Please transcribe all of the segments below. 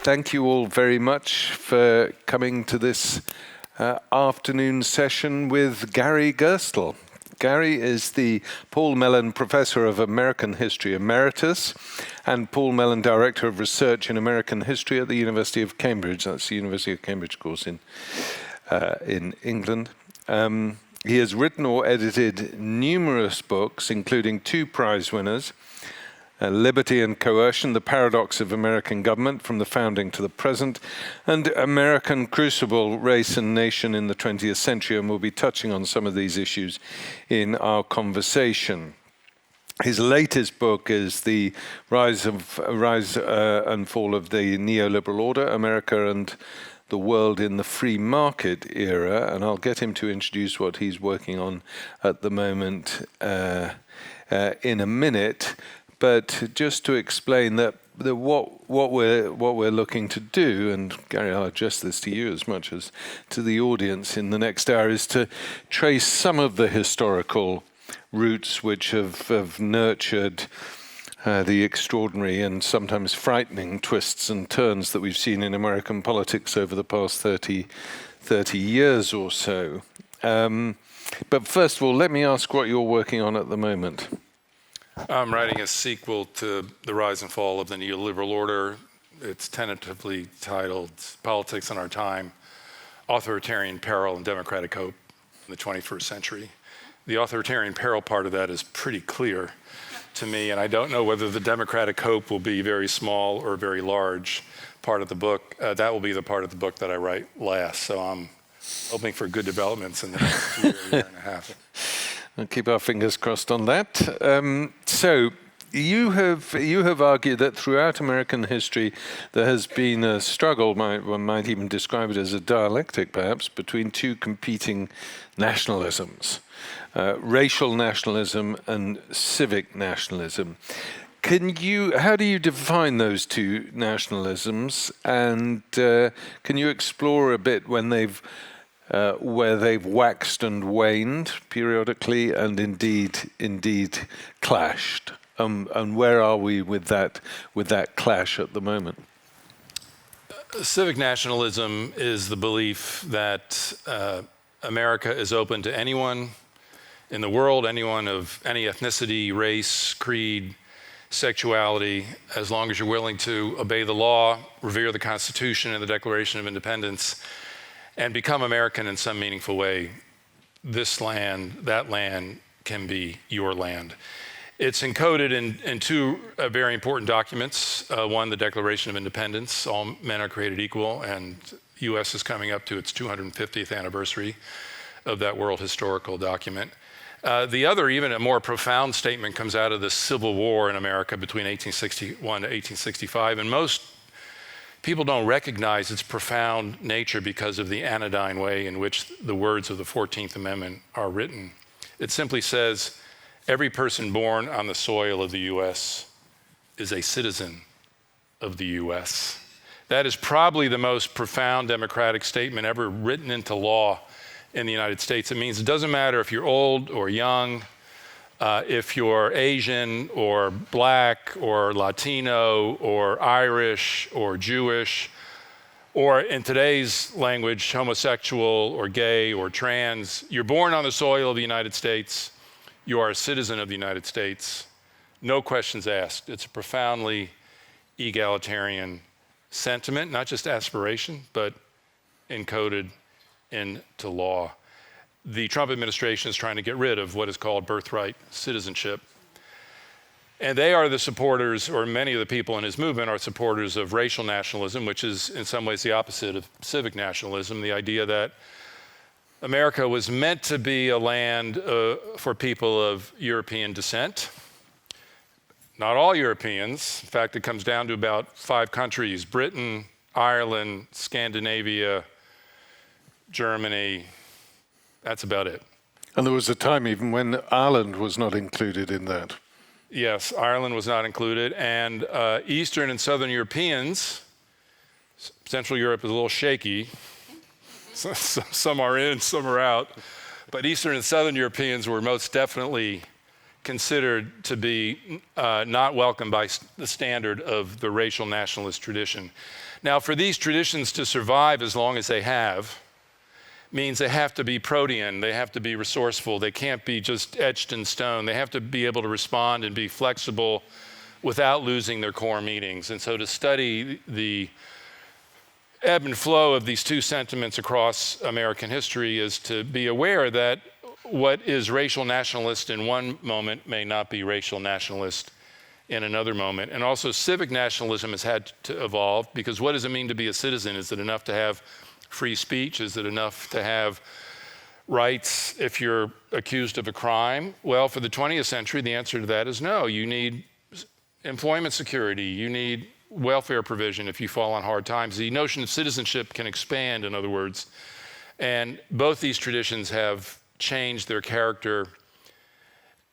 Thank you all very much for coming to this afternoon session with Gary Gerstle. Gary is the Paul Mellon Professor of American History Emeritus and Paul Mellon Director of Research in American History at the University of Cambridge. That's the University of Cambridge course in England. He has written or edited numerous books, including 2 prize winners, Liberty and Coercion, The Paradox of American Government from the Founding to the Present, and American Crucible, Race and Nation in the 20th Century, and we'll be touching on some of these issues in our conversation. His latest book is The Rise and Fall of the Neoliberal Order, America and the World in the Free Market Era, and I'll get him to introduce what he's working on at the moment in a minute. But just to explain that what we're looking to do, and Gary, I'll address this to you as much as to the audience in the next hour, is to trace some of the historical roots which have nurtured the extraordinary and sometimes frightening twists and turns that we've seen in American politics over the past 30 years or so. But first of all, let me ask what you're working on at the moment. I'm writing a sequel to The Rise and Fall of the Neoliberal Order. It's tentatively titled Politics in Our Time, Authoritarian Peril and Democratic Hope in the 21st Century. The authoritarian peril part of that is pretty clear to me, and I don't know whether the democratic hope will be very small or very large part of the book. That will be the part of the book that I write last, so I'm hoping for good developments in the next year and a half. We'll keep our fingers crossed on that. So you have argued that throughout American history there has been a struggle, one might even describe it as a dialectic perhaps, between 2 competing nationalisms, racial nationalism and civic nationalism. How do you define those 2 nationalisms, and can you explore a bit where they've waxed and waned periodically and indeed clashed? And where are we with that clash at the moment? Civic nationalism is the belief that America is open to anyone in the world, anyone of any ethnicity, race, creed, sexuality, as long as you're willing to obey the law, revere the Constitution and the Declaration of Independence, and become American in some meaningful way. This land, that land can be your land. It's encoded in 2 very important documents. One, the Declaration of Independence, all men are created equal, and the U.S. is coming up to its 250th anniversary of that world historical document. The other, even a more profound statement, comes out of the Civil War in America between 1861 to 1865, and most people don't recognize its profound nature because of the anodyne way in which the words of the 14th Amendment are written. It simply says, every person born on the soil of the U.S. is a citizen of the U.S. That is probably the most profound democratic statement ever written into law in the United States. It means it doesn't matter if you're old or young, if you're Asian or Black or Latino or Irish or Jewish, or in today's language, homosexual or gay or trans, you're born on the soil of the United States, you are a citizen of the United States, no questions asked. It's a profoundly egalitarian sentiment, not just aspiration, but encoded into law. The Trump administration is trying to get rid of what is called birthright citizenship. And they are the supporters, or many of the people in his movement are supporters of racial nationalism, which is in some ways the opposite of civic nationalism, the idea that America was meant to be a land for people of European descent. Not all Europeans. In fact, it comes down to about 5 countries: Britain, Ireland, Scandinavia, Germany. That's about it. And there was a time even when Ireland was not included in that. Yes, Ireland was not included. And Eastern and Southern Europeans, Central Europe is a little shaky. Some are in, some are out. But Eastern and Southern Europeans were most definitely considered to be not welcome by the standard of the racial nationalist tradition. Now, for these traditions to survive as long as they have, means they have to be protean, they have to be resourceful, they can't be just etched in stone, they have to be able to respond and be flexible without losing their core meanings. And so to study the ebb and flow of these two sentiments across American history is to be aware that what is racial nationalist in one moment may not be racial nationalist in another moment. And also civic nationalism has had to evolve, because what does it mean to be a citizen? Is it enough to have free speech? Is it enough to have rights if you're accused of a crime? Well, for the 20th century, the answer to that is no. You need employment security. You need welfare provision if you fall on hard times. The notion of citizenship can expand, in other words. And both these traditions have changed their character,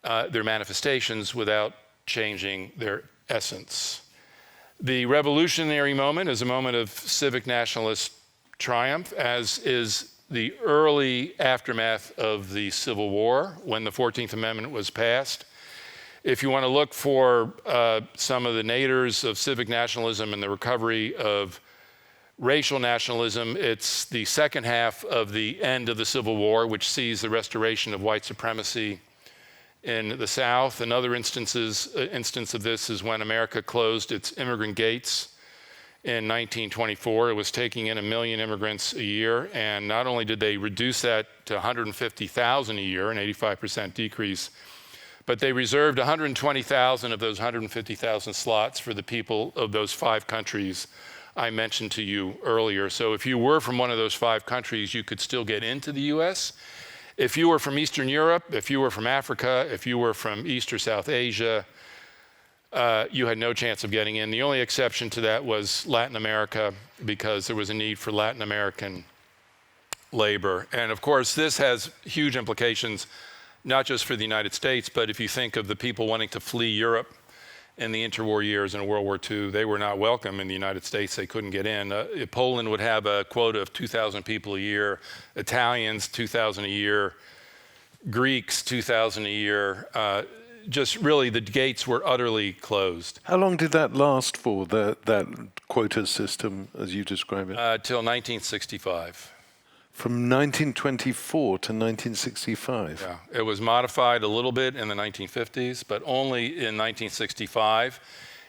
their manifestations, without changing their essence. The revolutionary moment is a moment of civic nationalist triumph, as is the early aftermath of the Civil War, when the 14th Amendment was passed. If you want to look for some of the naders of civic nationalism and the recovery of racial nationalism, it's the second half of the end of the Civil War, which sees the restoration of white supremacy in the South. Another instance of this is when America closed its immigrant gates in 1924. It was taking in 1 million immigrants a year, and not only did they reduce that to 150,000 a year, an 85% decrease, but they reserved 120,000 of those 150,000 slots for the people of those 5 countries I mentioned to you earlier. So if you were from one of those 5 countries, you could still get into the US. If you were from Eastern Europe, if you were from Africa, if you were from East or South Asia, you had no chance of getting in. The only exception to that was Latin America, because there was a need for Latin American labor. And of course, this has huge implications, not just for the United States, but if you think of the people wanting to flee Europe in the interwar years in World War II, they were not welcome in the United States. They couldn't get in. Poland would have a quota of 2,000 people a year, Italians 2,000 a year, Greeks 2,000 a year. Just really, the gates were utterly closed. How long did that last for, that quota system, as you describe it? Till 1965. From 1924 to 1965? Yeah, it was modified a little bit in the 1950s, but only in 1965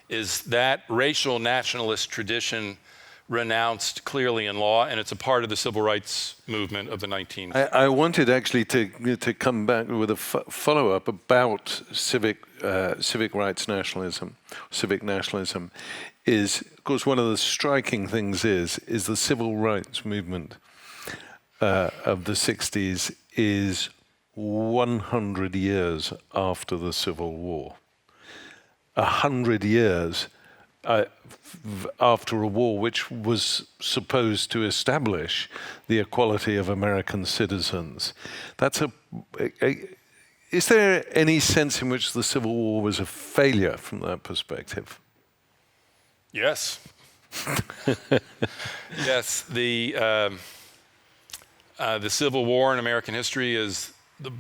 is that racial nationalist tradition renounced clearly in law, and it's a part of the civil rights movement of the 1950s. I wanted actually to come back with a follow-up about civic rights nationalism. Civic nationalism is, of course, one of the striking things is the civil rights movement of the 60s is 100 years after the Civil War. 100 years after a war which was supposed to establish the equality of American citizens. Is there any sense in which the Civil War was a failure from that perspective? Yes. Yes, the Civil War in American history is the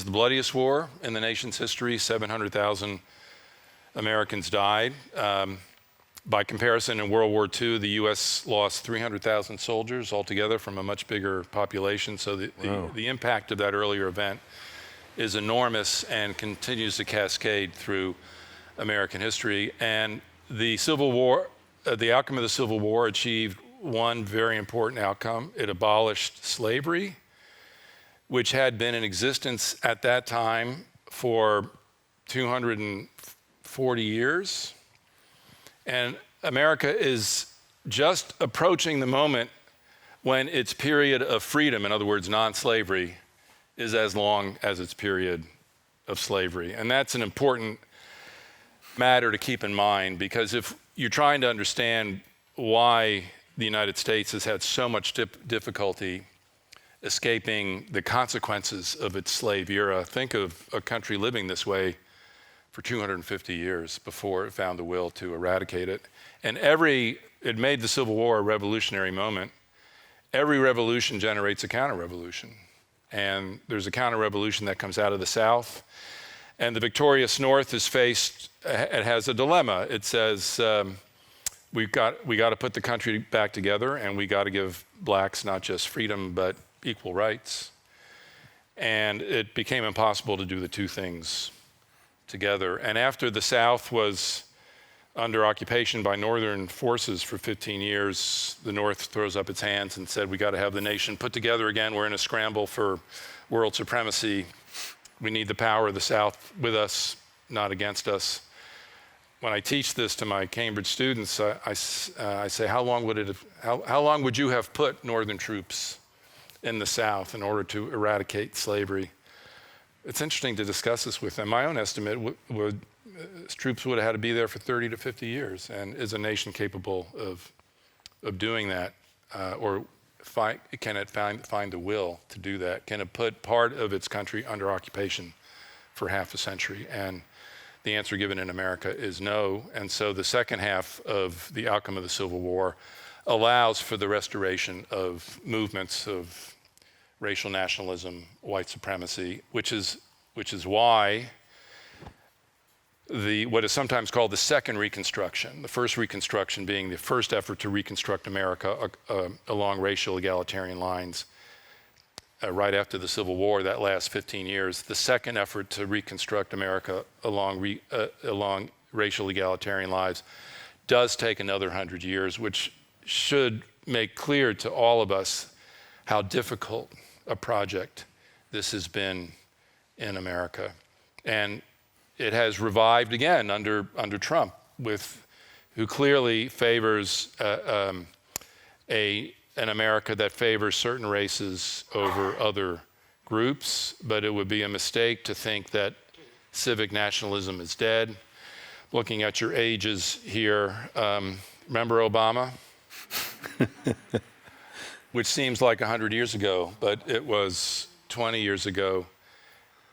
bloodiest war in the nation's history. 700,000 Americans died. By comparison, in World War II, the U.S. lost 300,000 soldiers altogether from a much bigger population. So the impact of that earlier event is enormous and continues to cascade through American history. And the Civil War, the outcome of the Civil War achieved one very important outcome. It abolished slavery, which had been in existence at that time for 240 years. And America is just approaching the moment when its period of freedom, in other words, non-slavery, is as long as its period of slavery. And that's an important matter to keep in mind, because if you're trying to understand why the United States has had so much difficulty escaping the consequences of its slave era, think of a country living this way for 250 years before it found the will to eradicate it. And it made the Civil War a revolutionary moment. Every revolution generates a counter-revolution. And there's a counter-revolution that comes out of the South. And the victorious North is faced, it has a dilemma. It says, we got to put the country back together, and we got to give blacks not just freedom, but equal rights. And it became impossible to do the two things together. And after the South was under occupation by Northern forces for 15 years, the North throws up its hands and said, we got to have the nation put together again. We're in a scramble for world supremacy. We need the power of the South with us, not against us. When I teach this to my Cambridge students, I say, how long would you have put Northern troops in the South in order to eradicate slavery? It's interesting to discuss this with them. My own estimate troops would have had to be there for 30 to 50 years. And is a nation capable of doing that? Or can it find the will to do that? Can it put part of its country under occupation for half a century? And the answer given in America is no. And so the second half of the outcome of the Civil War allows for the restoration of movements of racial nationalism, white supremacy, which is why what is sometimes called the second Reconstruction, the first Reconstruction being the first effort to reconstruct America along racial egalitarian lines right after the Civil War, that last 15 years. The second effort to reconstruct America along racial egalitarian lines does take another 100 years, which should make clear to all of us how difficult a project this has been in America. And it has revived again under Trump, who clearly favors an America that favors certain races over other groups, but it would be a mistake to think that civic nationalism is dead. Looking at your ages here, remember Obama? Which seems like 100 years ago, but it was 20 years ago.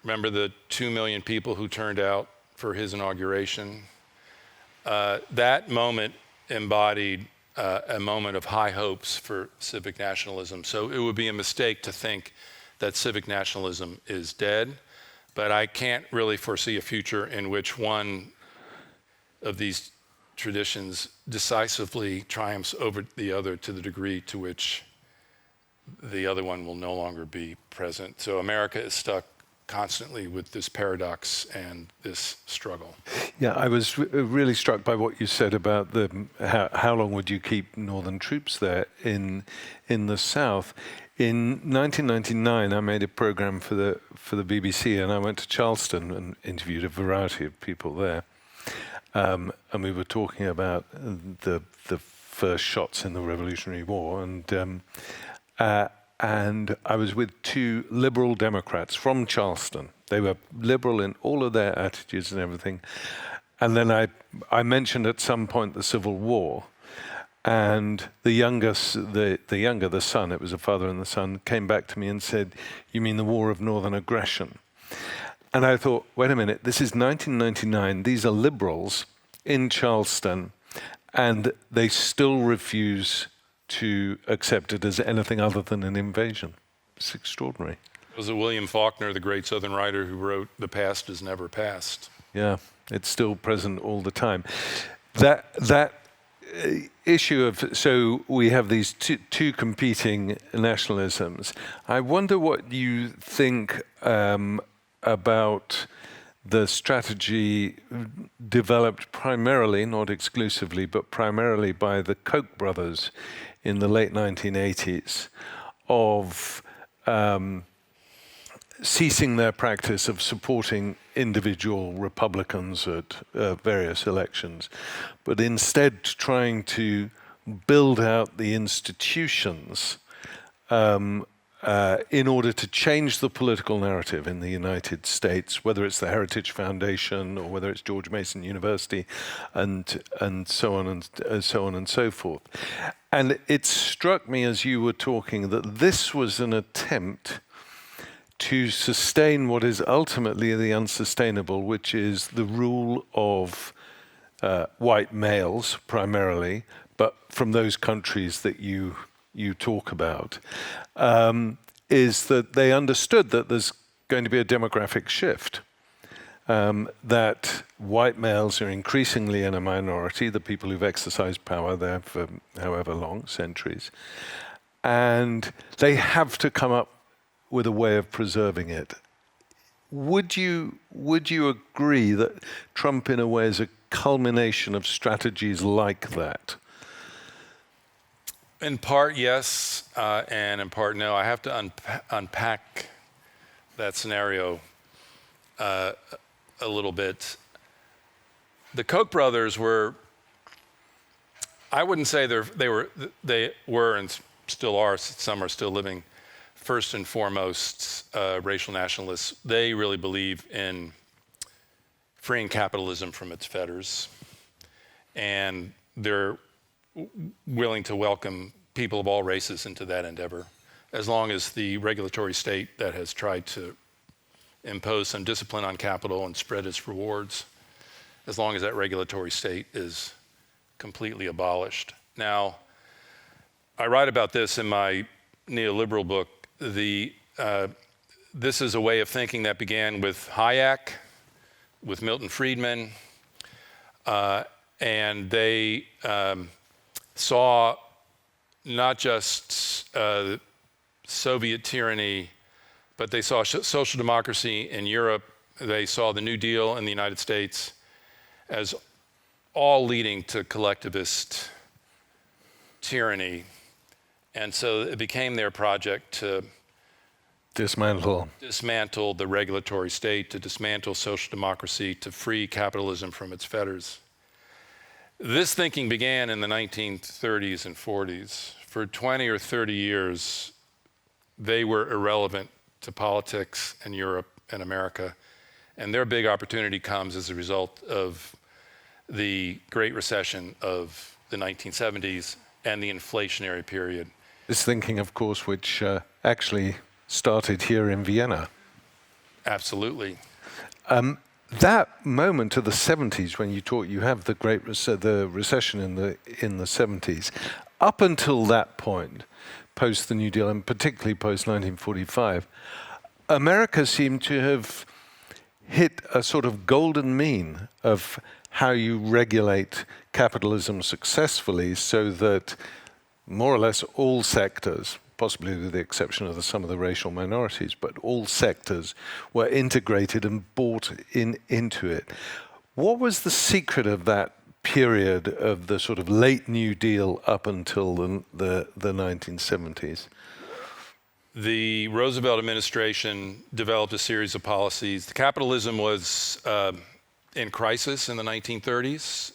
Remember the 2 million people who turned out for his inauguration? That moment embodied a moment of high hopes for civic nationalism. So it would be a mistake to think that civic nationalism is dead, but I can't really foresee a future in which one of these traditions decisively triumphs over the other to the degree to which the other one will no longer be present. So America is stuck constantly with this paradox and this struggle. Yeah, I was really struck by what you said about how long would you keep Northern troops there in the South. In 1999, I made a program for the BBC, and I went to Charleston and interviewed a variety of people there. And we were talking about the first shots in the Revolutionary War, and I was with two liberal Democrats from Charleston. They were liberal in all of their attitudes and everything. And then I mentioned at some point the Civil War, and the son, it was a father and the son, came back to me and said, "You mean the War of Northern Aggression?" And I thought, wait a minute, this is 1999. These are liberals in Charleston, and they still refuse to accept it as anything other than an invasion. It's extraordinary. Was it William Faulkner, the great Southern writer, who wrote, "The past is never past"? Yeah, it's still present all the time. That issue of, so we have these two competing nationalisms. I wonder what you think about the strategy developed primarily, not exclusively, but primarily by the Koch brothers in the late 1980s of ceasing their practice of supporting individual Republicans at various elections, but instead trying to build out the institutions in order to change the political narrative in the United States, whether it's the Heritage Foundation or whether it's George Mason University, and so on and so forth. And it struck me as you were talking that this was an attempt to sustain what is ultimately the unsustainable, which is the rule of white males primarily, but from those countries that you talk about, is that they understood that there's going to be a demographic shift. that white males are increasingly in a minority, the people who've exercised power there for however long, centuries, and they have to come up with a way of preserving it. Would you agree that Trump, in a way, is a culmination of strategies like that? In part, yes, and in part, no. I have to unpack that scenario a little bit. The Koch brothers were, I wouldn't say they were and still are, some are still living, first and foremost racial nationalists. They really believe in freeing capitalism from its fetters, and they're willing to welcome people of all races into that endeavor, as long as the regulatory state that has tried to impose some discipline on capital and spread its rewards, as long as that regulatory state is completely abolished. Now, I write about this in my neoliberal book. This is a way of thinking that began with Hayek, with Milton Friedman, and they saw not just Soviet tyranny, but they saw social democracy in Europe. They saw the New Deal in the United States as all leading to collectivist tyranny. And so it became their project to dismantle the regulatory state, to dismantle social democracy, to free capitalism from its fetters. This thinking began in the 1930s and 40s. For 20 or 30 years, they were irrelevant to politics in Europe and America. And their big opportunity comes as a result of the Great Recession of the 1970s and the inflationary period. This thinking, of course, which actually started here in Vienna. Absolutely. That moment of the 70s, when you have the Great Recession in the 70s, up until that point, post the New Deal, and particularly post 1945, America seemed to have hit a sort of golden mean of how you regulate capitalism successfully, so that more or less all sectors, possibly with the exception of some of the racial minorities, but all sectors were integrated and bought into it. What was the secret of that period of the sort of late New Deal up until the 1970s? The Roosevelt administration developed a series of policies. The capitalism was in crisis in the 1930s.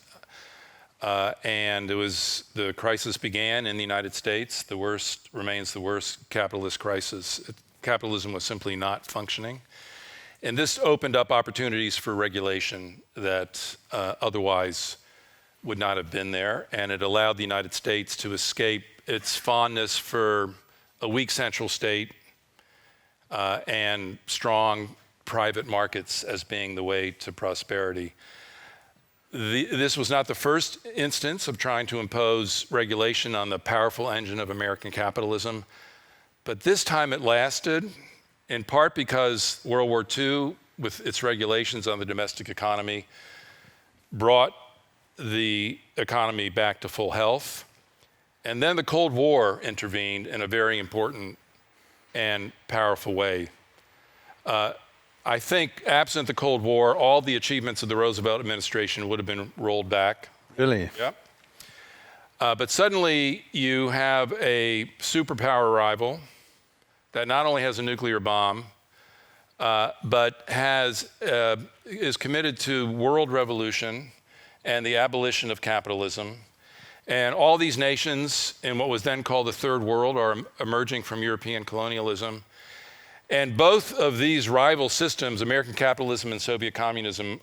And the crisis began in the United States. Remains the worst capitalist crisis. Capitalism was simply not functioning. And this opened up opportunities for regulation that otherwise would not have been there. And it allowed the United States to escape its fondness for a weak central state and strong private markets as being the way to prosperity. This was not the first instance of trying to impose regulation on the powerful engine of American capitalism, but this time it lasted, in part because World War II, with its regulations on the domestic economy, brought the economy back to full health. And then the Cold War intervened in a very important and powerful way. I think, absent the Cold War, all the achievements of the Roosevelt administration would have been rolled back. Really? Yep. But suddenly you have a superpower rival that not only has a nuclear bomb, but is committed to world revolution and the abolition of capitalism. And all these nations in what was then called the Third World are emerging from European colonialism. And both of these rival systems, American capitalism and Soviet communism,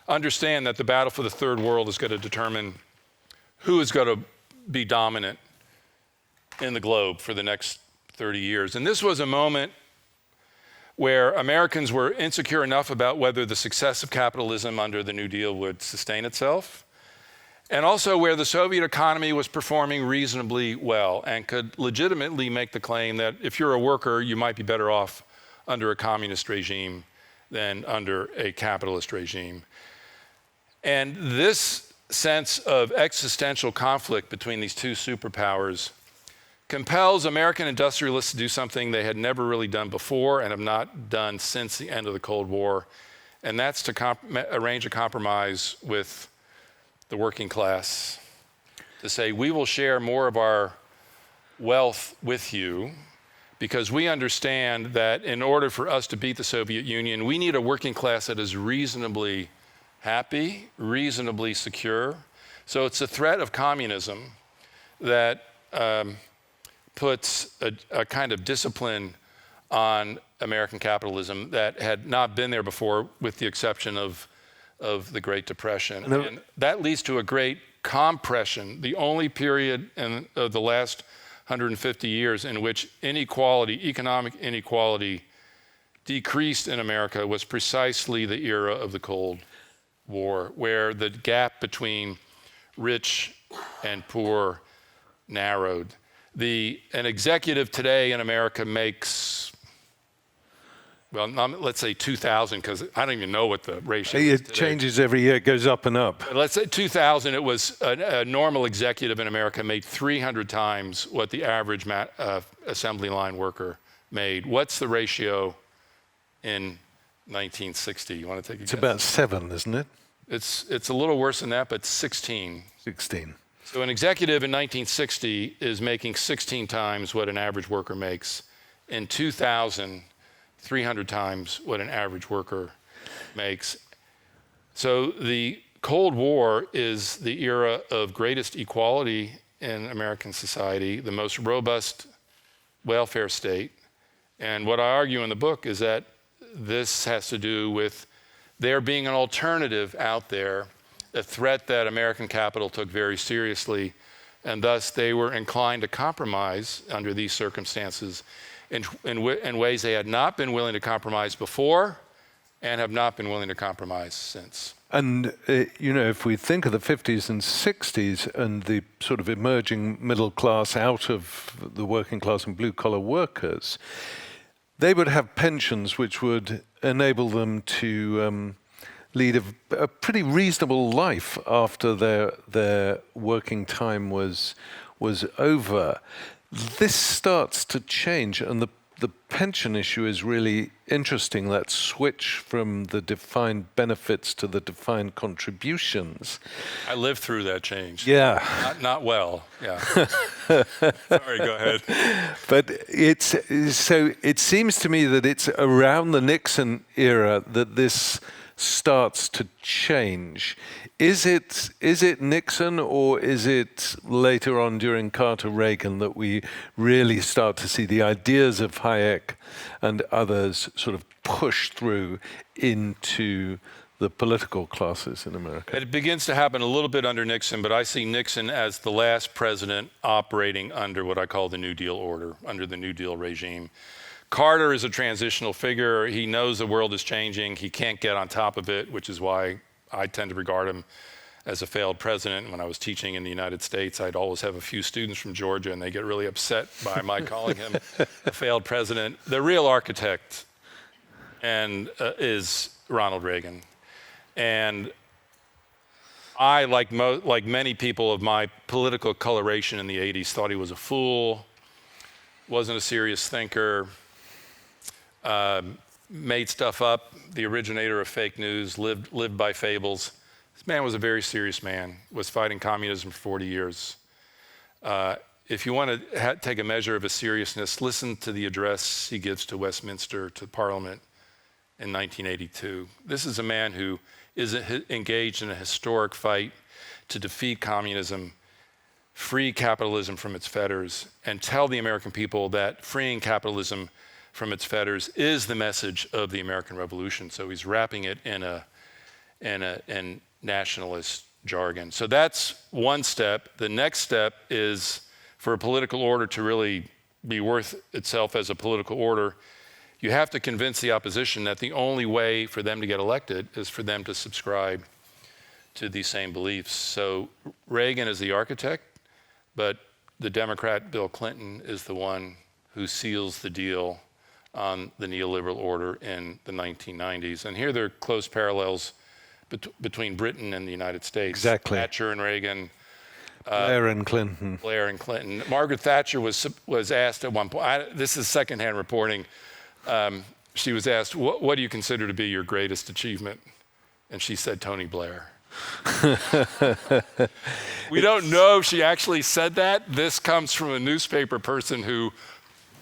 understand that the battle for the Third World is going to determine who is going to be dominant in the globe for the next 30 years. And this was a moment where Americans were insecure enough about whether the success of capitalism under the New Deal would sustain itself, and also where the Soviet economy was performing reasonably well and could legitimately make the claim that if you're a worker, you might be better off under a communist regime than under a capitalist regime. And this sense of existential conflict between these two superpowers compels American industrialists to do something they had never really done before and have not done since the end of the Cold War, and that's to arrange a compromise with the working class, to say, we will share more of our wealth with you because we understand that in order for us to beat the Soviet Union, we need a working class that is reasonably happy, reasonably secure. So it's a threat of communism that puts a kind of discipline on American capitalism that had not been there before, with the exception of the Great Depression. And that leads to a great compression, the only period in the last 150 years in which inequality, economic inequality, decreased in America was precisely the era of the Cold War, where the gap between rich and poor narrowed. An executive today in America makes, well, let's say 2,000, because I don't even know what the ratio is today. It changes every year, it goes up and up. Let's say 2,000, it was a normal executive in America made 300 times what the average assembly line worker made. What's the ratio in 1960? You want to take a guess? It's about 7, isn't it? It's a little worse than that, but 16. 16. So an executive in 1960 is making 16 times what an average worker makes. In 2000, 300 times what an average worker makes. So the Cold War is the era of greatest equality in American society, the most robust welfare state. And what I argue in the book is that this has to do with there being an alternative out there, a threat that American capital took very seriously, and thus they were inclined to compromise under these circumstances in ways they had not been willing to compromise before and have not been willing to compromise since. And, if we think of the 50s and 60s and the sort of emerging middle class out of the working class and blue-collar workers, they would have pensions which would enable them to lead a pretty reasonable life after their working time was over. This starts to change, and the pension issue is really interesting, that switch from the defined benefits to the defined contributions. I lived through that change. Yeah. Not well, yeah. Sorry, go ahead. But it seems to me that it's around the Nixon era that this starts to change. Is it Nixon, or is it later on during Carter-Reagan that we really start to see the ideas of Hayek and others sort of push through into the political classes in America? It begins to happen a little bit under Nixon, but I see Nixon as the last president operating under what I call the New Deal order, under the New Deal regime. Carter is a transitional figure. He knows the world is changing. He can't get on top of it, which is why I tend to regard him as a failed president. When I was teaching in the United States, I'd always have a few students from Georgia, and they get really upset by my calling him a failed president. The real architect is Ronald Reagan. And I, like many people of my political coloration in the 80s, thought he was a fool, wasn't a serious thinker, made stuff up, the originator of fake news, lived by fables. This man was a very serious man, was fighting communism for 40 years. If you want to take a measure of his seriousness, listen to the address he gives to Westminster, to Parliament in 1982. This is a man who is engaged in a historic fight to defeat communism, free capitalism from its fetters, and tell the American people that freeing capitalism from its fetters is the message of the American Revolution. So he's wrapping it in nationalist jargon. So that's one step. The next step is, for a political order to really be worth itself as a political order, you have to convince the opposition that the only way for them to get elected is for them to subscribe to these same beliefs. So Reagan is the architect, but the Democrat Bill Clinton is the one who seals the deal on the neoliberal order in the 1990s. And here there are close parallels between Britain and the United States. Exactly. Thatcher and Reagan. Blair and Clinton. Blair and Clinton. Margaret Thatcher was asked at one point, this is secondhand reporting, she was asked, what do you consider to be your greatest achievement? And she said, Tony Blair. We don't know if she actually said that. This comes from a newspaper person who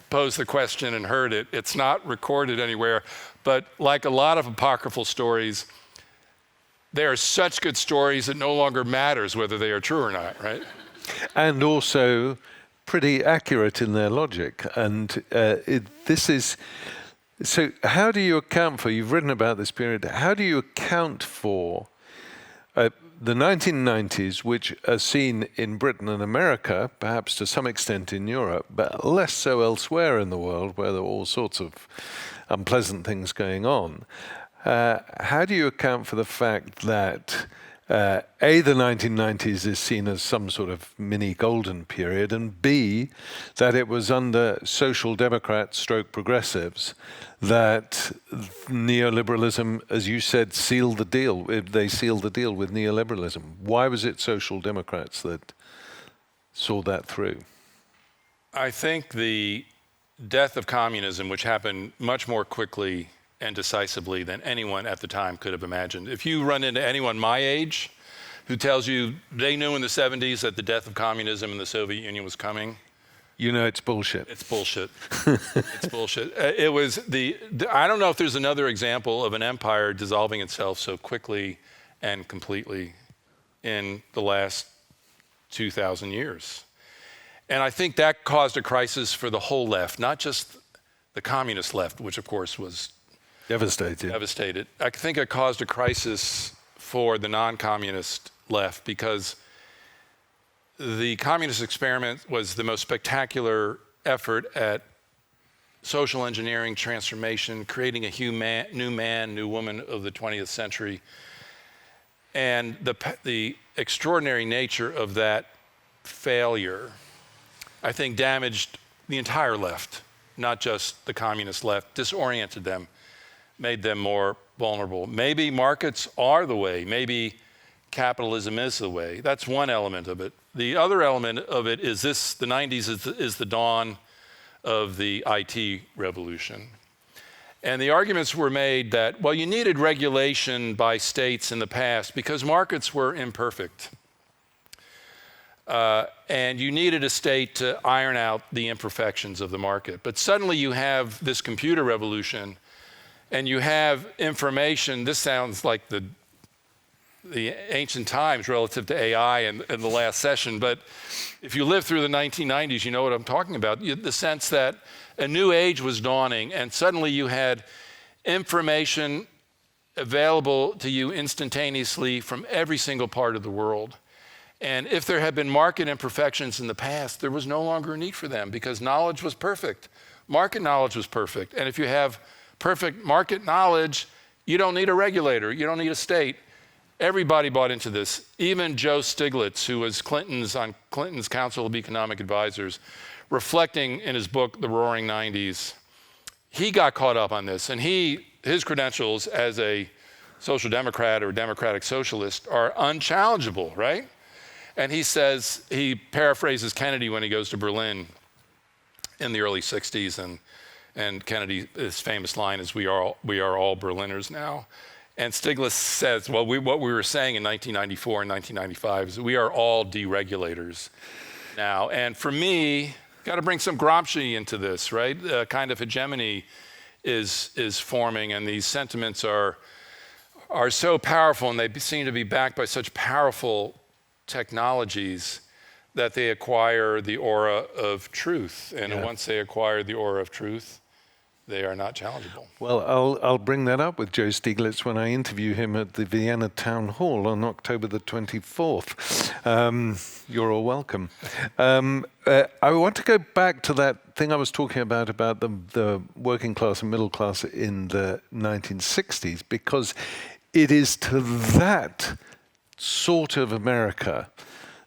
posed the question and heard it. It's not recorded anywhere, but like a lot of apocryphal stories, they are such good stories it no longer matters whether they are true or not, right? And also pretty accurate in their logic. And this is, so how do you account for, you've written about this period, how do you account for the 1990s, which are seen in Britain and America, perhaps to some extent in Europe, but less so elsewhere in the world where there are all sorts of unpleasant things going on? How do you account for the fact that A, the 1990s is seen as some sort of mini golden period, and B, that it was under social democrats stroke progressives that neoliberalism, as you said, sealed the deal. They sealed the deal with neoliberalism. Why was it social democrats that saw that through? I think the death of communism, which happened much more quickly and decisively than anyone at the time could have imagined. If you run into anyone my age who tells you they knew in the 70s that the death of communism in the Soviet Union was coming, you know it's bullshit. It's bullshit. It's bullshit. It was I don't know if there's another example of an empire dissolving itself so quickly and completely in the last 2,000 years. And I think that caused a crisis for the whole left, not just the communist left, which of course was devastated. I think it caused a crisis for the non-communist left because the communist experiment was the most spectacular effort at social engineering, transformation, creating a new man, new woman of the 20th century. And the extraordinary nature of that failure, I think, damaged the entire left, not just the communist left, disoriented them, made them more vulnerable. Maybe markets are the way. Maybe capitalism is the way. That's one element of it. The other element of it is this: the 90s is the dawn of the IT revolution. And the arguments were made that, well, you needed regulation by states in the past because markets were imperfect. And you needed a state to iron out the imperfections of the market. But suddenly you have this computer revolution and you have information. This sounds like the ancient times relative to AI in the last session, but if you lived through the 1990s, you know what I'm talking about. The sense that a new age was dawning and suddenly you had information available to you instantaneously from every single part of the world. And if there had been market imperfections in the past, there was no longer a need for them because knowledge was perfect. Market knowledge was perfect. And if you have perfect market knowledge, you don't need a regulator, you don't need a state. Everybody bought into this. Even Joe Stiglitz, who was on Clinton's Council of Economic Advisors, reflecting in his book, The Roaring 90s, he got caught up on this. And his credentials as a social democrat or democratic socialist are unchallengeable, right? And he says, he paraphrases Kennedy when he goes to Berlin in the early 60s, and Kennedy's famous line is, we are all Berliners now. And Stiglitz says, well, what we were saying in 1994 and 1995 is we are all deregulators now. And for me, got to bring some Gramsci into this, right? A kind of hegemony is forming, and these sentiments are so powerful, and they seem to be backed by such powerful technologies that they acquire the aura of truth. And once they acquire the aura of truth, they are not challengeable. Well, I'll bring that up with Joe Stiglitz when I interview him at the Vienna Town Hall on October the 24th. You're all welcome. I want to go back to that thing I was talking about the working class and middle class in the 1960s, because it is to that sort of America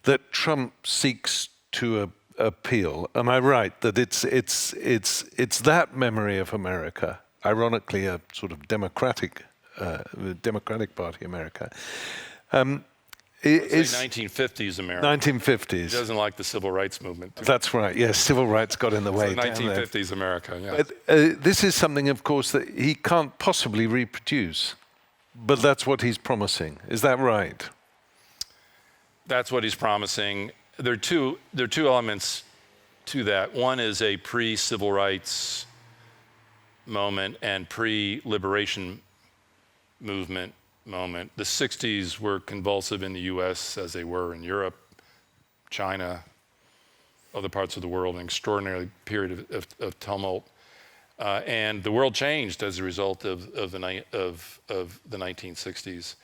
that Trump seeks to appeal. Am I right that it's that memory of America, ironically a sort of Democratic Party America, It's 1950s America. 1950s. He doesn't like the civil rights movement. That's right. Yes, civil rights got in the way. 1950s America. Yeah. But, this is something, of course, that he can't possibly reproduce. But that's what he's promising. Is that right? That's what he's promising. There are two elements to that. One is a pre-civil rights moment and pre-liberation movement moment. The 60s were convulsive in the US as they were in Europe, China, other parts of the world, an extraordinary period of tumult. And the world changed as a result of the 1960s.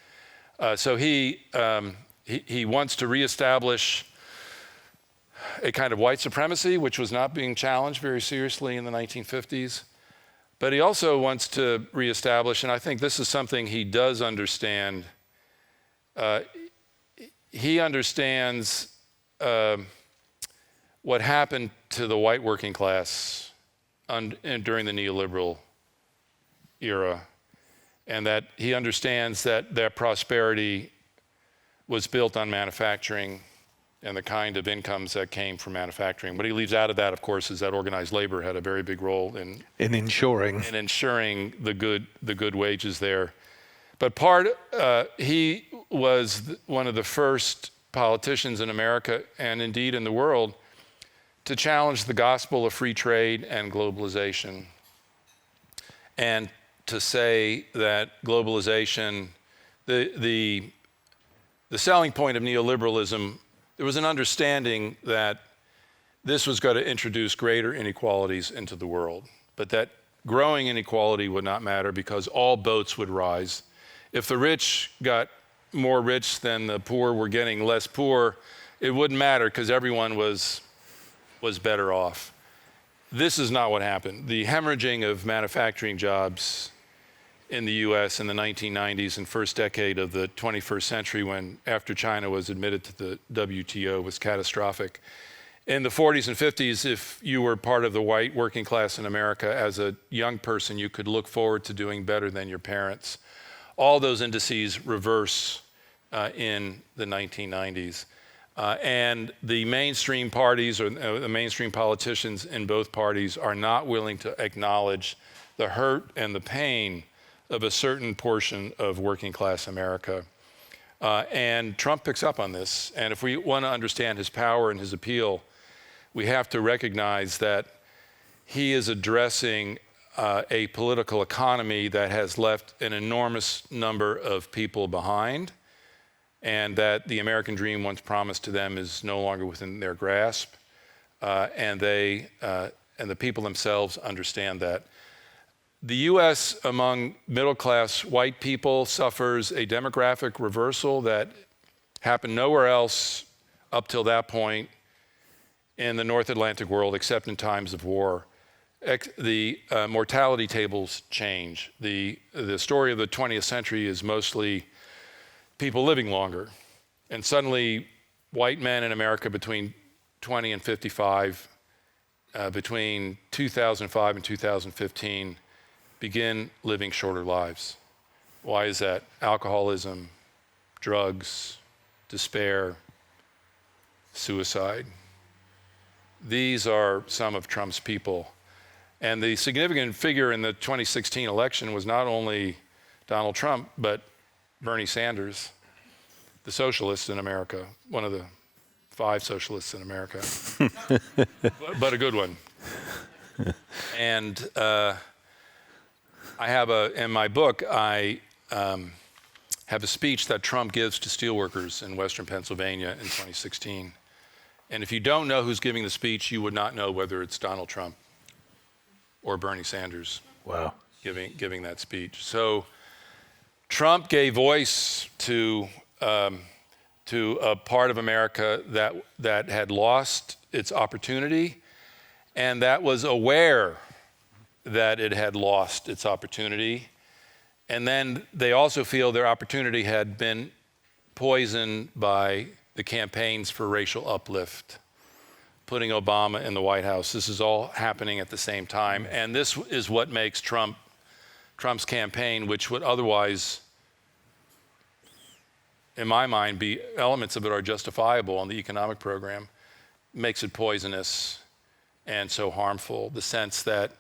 So he wants to reestablish a kind of white supremacy, which was not being challenged very seriously in the 1950s. But he also wants to reestablish, and I think this is something he does understand. He understands what happened to the white working class during the neoliberal era, and that he understands that their prosperity was built on manufacturing and the kind of incomes that came from manufacturing. What he leaves out of that, of course, is that organized labor had a very big role in ensuring the good wages there. But he was one of the first politicians in America, and indeed in the world, to challenge the gospel of free trade and globalization, and to say that globalization, the selling point of neoliberalism, there was an understanding that this was going to introduce greater inequalities into the world, but that growing inequality would not matter because all boats would rise. If the rich got more rich than the poor were getting less poor, it wouldn't matter because everyone was better off. This is not what happened. The hemorrhaging of manufacturing jobs in the US in the 1990s and first decade of the 21st century, when after China was admitted to the WTO, was catastrophic. In the 40s and 50s, if you were part of the white working class in America as a young person, you could look forward to doing better than your parents. All those indices reverse in the 1990s. And the mainstream parties or the mainstream politicians in both parties are not willing to acknowledge the hurt and the pain of a certain portion of working class America. And Trump picks up on this. And if we want to understand his power and his appeal, we have to recognize that he is addressing a political economy that has left an enormous number of people behind, and that the American dream once promised to them is no longer within their grasp. And the people themselves understand that. The US, among middle-class white people, suffers a demographic reversal that happened nowhere else up till that point in the North Atlantic world, except in times of war. The mortality tables change. The story of the 20th century is mostly people living longer. And suddenly, white men in America between 20 and 55, between 2005 and 2015, begin living shorter lives. Why is that? Alcoholism, drugs, despair, suicide. These are some of Trump's people. And the significant figure in the 2016 election was not only Donald Trump, but Bernie Sanders, the socialist in America, one of the 5 socialists in America, but a good one. And I have in my book, I have a speech that Trump gives to steelworkers in Western Pennsylvania in 2016. And if you don't know who's giving the speech, you would not know whether it's Donald Trump or Bernie Sanders. Wow. Giving that speech. So Trump gave voice to a part of America that had lost its opportunity and that was aware that it had lost its opportunity. And then they also feel their opportunity had been poisoned by the campaigns for racial uplift, putting Obama in the White House. This is all happening at the same time. And this is what makes Trump's campaign, which would otherwise, in my mind, be elements of it are justifiable on the economic program, makes it poisonous and so harmful. The sense that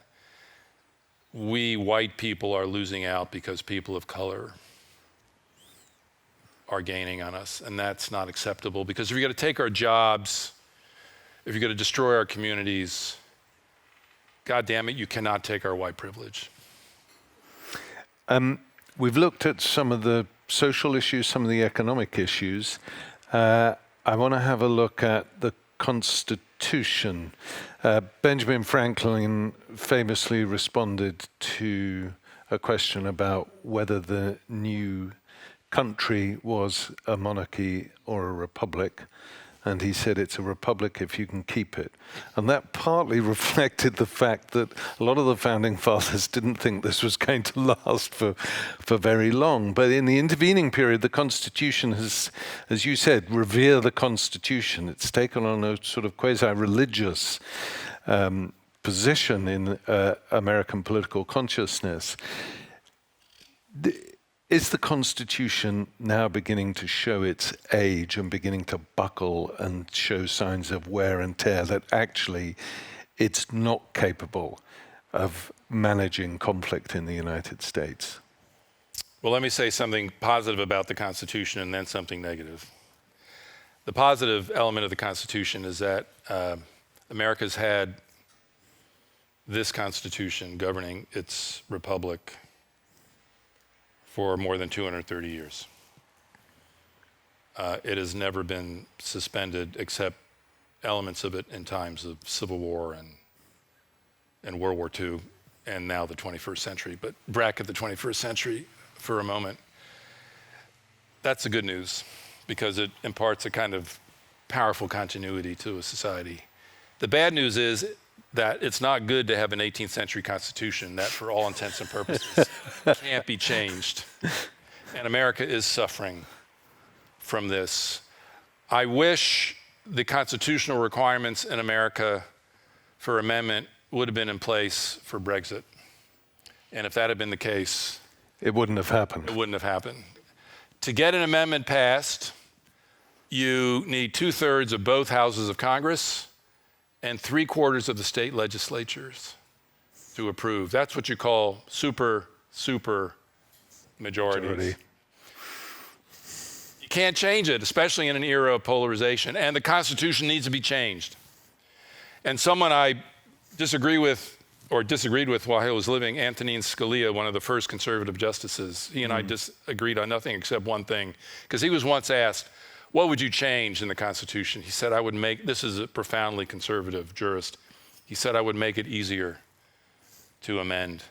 we white people are losing out because people of color are gaining on us. And that's not acceptable, because if you're going to take our jobs, if you're going to destroy our communities, God damn it, you cannot take our white privilege. We've looked at some of the social issues, some of the economic issues. I want to have a look at the Constitution. Benjamin Franklin famously responded to a question about whether the new country was a monarchy or a republic. And he said it's a republic if you can keep it. And that partly reflected the fact that a lot of the founding fathers didn't think this was going to last for very long. But in the intervening period, the Constitution has, as you said, revere the Constitution. It's taken on a sort of quasi-religious position in American political consciousness. Is the Constitution now beginning to show its age and beginning to buckle and show signs of wear and tear, that actually it's not capable of managing conflict in the United States? Well, let me say something positive about the Constitution and then something negative. The positive element of the Constitution is that America's had this Constitution governing its republic for more than 230 years. It has never been suspended, except elements of it in times of Civil War and World War II, and now the 21st century. But bracket the 21st century for a moment. That's the good news, because it imparts a kind of powerful continuity to a society. The bad news is that it's not good to have an 18th century constitution that, for all intents and purposes, can't be changed. And America is suffering from this. I wish the constitutional requirements in America for amendment would have been in place for Brexit. And if that had been the case, it wouldn't have happened. It wouldn't have happened. To get an amendment passed, you need 2/3 of both houses of Congress and 3/4 of the state legislatures to approve. That's what you call super majorities. You can't change it, especially in an era of polarization. And the Constitution needs to be changed. And someone I disagreed with while he was living, Antonin Scalia, one of the first conservative justices, he and I disagreed on nothing except one thing, because he was once asked, what would you change in the Constitution? He said, this is a profoundly conservative jurist. He said, I would make it easier to amend.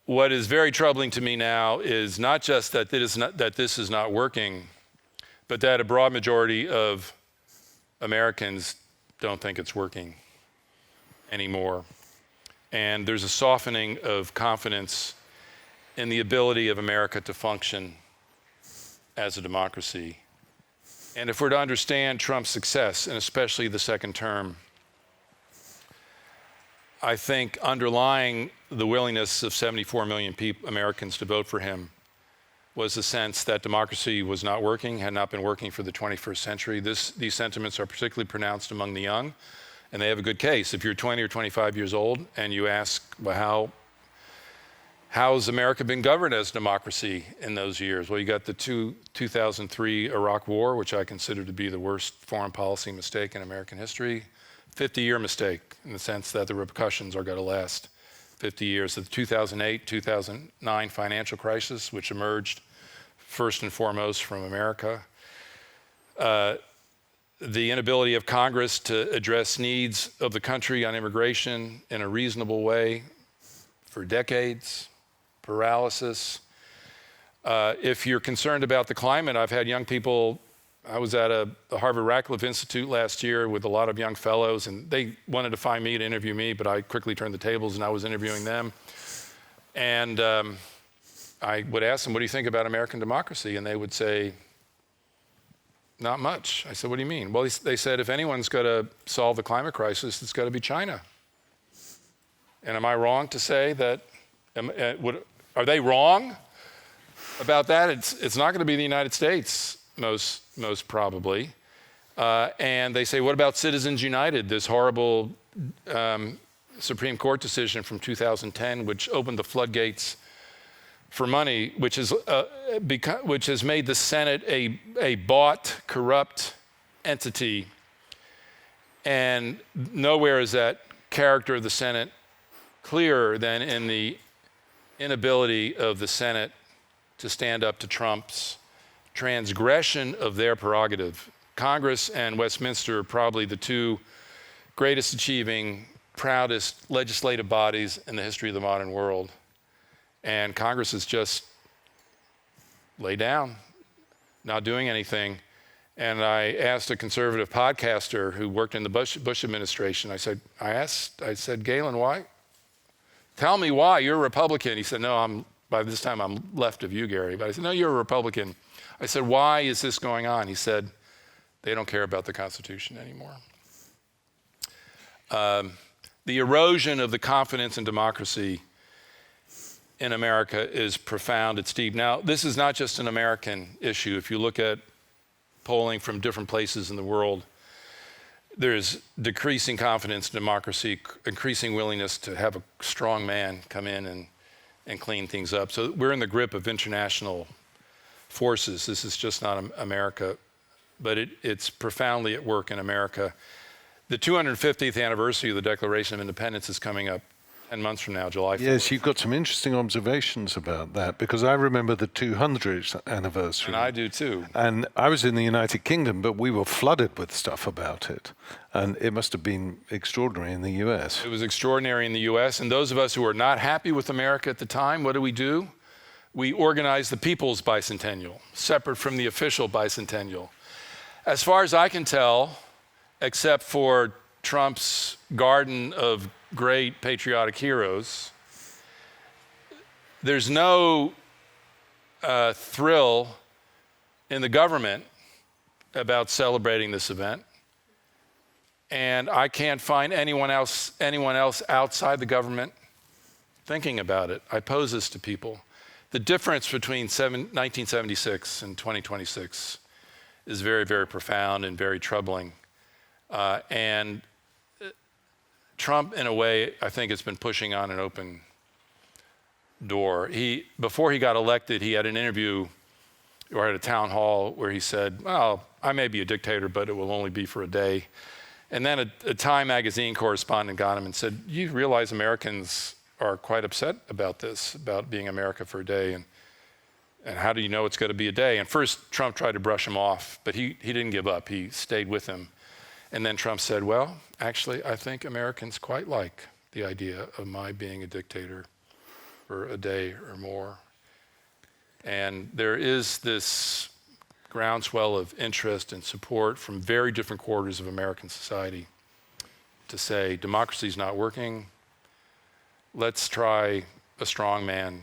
What is very troubling to me now is not just that this is not working, but that a broad majority of Americans don't think it's working anymore. And there's a softening of confidence in the ability of America to function as a democracy. And if we're to understand Trump's success, and especially the second term, I think underlying the willingness of 74 million Americans to vote for him was the sense that democracy was not working, had not been working for the 21st century. These sentiments are particularly pronounced among the young, and they have a good case. If you're 20 or 25 years old and you ask, well, how's America been governed as democracy in those years? Well, you got the 2003 Iraq War, which I consider to be the worst foreign policy mistake in American history. 50-year mistake, in the sense that the repercussions are going to last 50 years. The 2008, 2009 financial crisis, which emerged first and foremost from America. The inability of Congress to address needs of the country on immigration in a reasonable way for decades. Paralysis. If you're concerned about the climate, I've had young people, I was at the Harvard-Radcliffe Institute last year with a lot of young fellows, and they wanted to find me to interview me, but I quickly turned the tables and I was interviewing them. And I would ask them, what do you think about American democracy? And they would say, not much. I said, what do you mean? Well, they said, if anyone's got to solve the climate crisis, it's got to be China. And am I wrong to say that, are they wrong about that? It's not going to be the United States, most probably. And they say, what about Citizens United, this horrible Supreme Court decision from 2010, which opened the floodgates for money, which has made the Senate a bought, corrupt entity. And nowhere is that character of the Senate clearer than in the inability of the Senate to stand up to Trump's transgression of their prerogative. Congress and Westminster are probably the two greatest achieving, proudest legislative bodies in the history of the modern world. And Congress is just laid down, not doing anything. And I asked a conservative podcaster who worked in the Bush administration, I said, Galen, why? Tell me why, you're a Republican. He said, no, by this time I'm left of you, Gary. But I said, no, you're a Republican. I said, why is this going on? He said, they don't care about the Constitution anymore. The erosion of the confidence in democracy in America is profound, it's deep. Now, this is not just an American issue. If you look at polling from different places in the world, there's decreasing confidence in democracy, increasing willingness to have a strong man come in and clean things up. So we're in the grip of international forces. This is just not America, but it's profoundly at work in America. The 250th anniversary of the Declaration of Independence is coming up 10 months from now, July 4th. Yes, you've got some interesting observations about that, because I remember the 200th anniversary. And I do too. And I was in the United Kingdom, but we were flooded with stuff about it. And it must have been extraordinary in the US. It was extraordinary in the US. And those of us who were not happy with America at the time, what do? We organized the People's Bicentennial, separate from the official bicentennial. As far as I can tell, except for Trump's garden of great patriotic heroes, there's no thrill in the government about celebrating this event. And I can't find anyone else outside the government thinking about it. I pose this to people. The difference between 1976 and 2026 is very, very profound and very troubling. And Trump, in a way, I think has been pushing on an open door. Before he got elected, he had an interview or at a town hall where he said, well, I may be a dictator, but it will only be for a day. And then a Time magazine correspondent got him and said, you realize Americans are quite upset about this, about being America for a day, and how do you know it's going to be a day? And first, Trump tried to brush him off, but he didn't give up. He stayed with him. And then Trump said, well, actually, I think Americans quite like the idea of my being a dictator for a day or more. And there is this groundswell of interest and support from very different quarters of American society to say, democracy is not working. Let's try a strong man.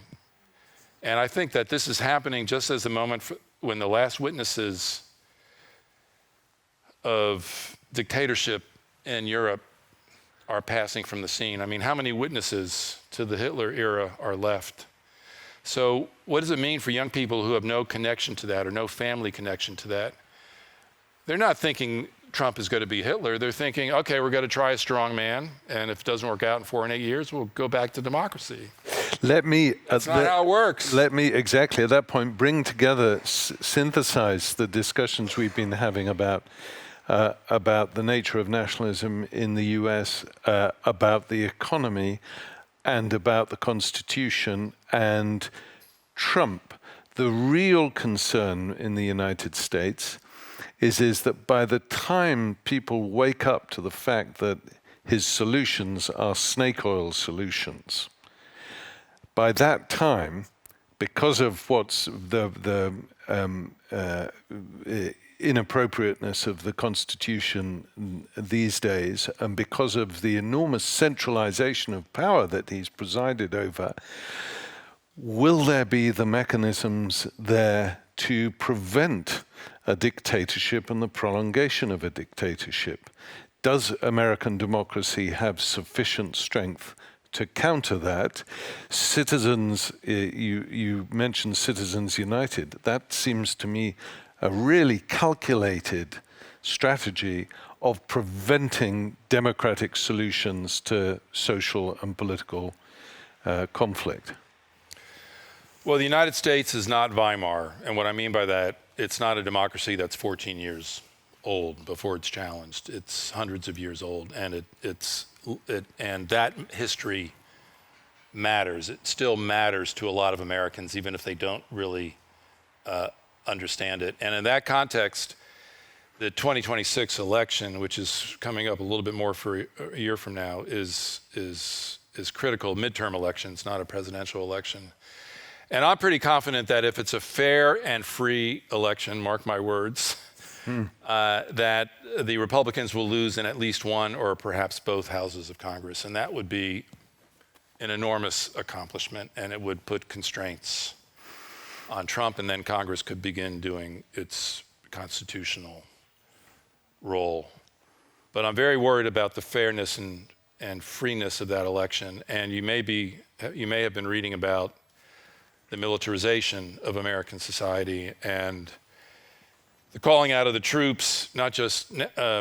And I think that this is happening just as the moment when the last witnesses of dictatorship in Europe are passing from the scene. I mean, how many witnesses to the Hitler era are left? So what does it mean for young people who have no connection to that or no family connection to that? They're not thinking Trump is going to be Hitler. They're thinking, okay, we're going to try a strong man, and if it doesn't work out in 4 and 8 years, we'll go back to democracy. That's not how it works. Let me, exactly at that point, bring together, synthesize the discussions we've been having about the nature of nationalism in the US, about the economy, and about the Constitution and Trump. The real concern in the United States is that by the time people wake up to the fact that his solutions are snake oil solutions, by that time, because of what's the inappropriateness of the Constitution these days, and because of the enormous centralization of power that he's presided over, will there be the mechanisms there to prevent a dictatorship and the prolongation of a dictatorship? Does American democracy have sufficient strength to counter that? Citizens, you mentioned Citizens United. That seems to me a really calculated strategy of preventing democratic solutions to social and political conflict. Well, the United States is not Weimar, and what I mean by that, it's not a democracy that's 14 years old before it's challenged. It's hundreds of years old, and and that history matters. It still matters to a lot of Americans, even if they don't really understand it. And in that context, the 2026 election, which is coming up a little bit more for a year from now, is critical. Midterm elections, not a presidential election. And I'm pretty confident that if it's a fair and free election, mark my words, that the Republicans will lose in at least one or perhaps both houses of Congress. And that would be an enormous accomplishment, and it would put constraints on Trump, and then Congress could begin doing its constitutional role. But I'm very worried about the fairness and freeness of that election. And you may have been reading about the militarization of American society and the calling out of the troops, not just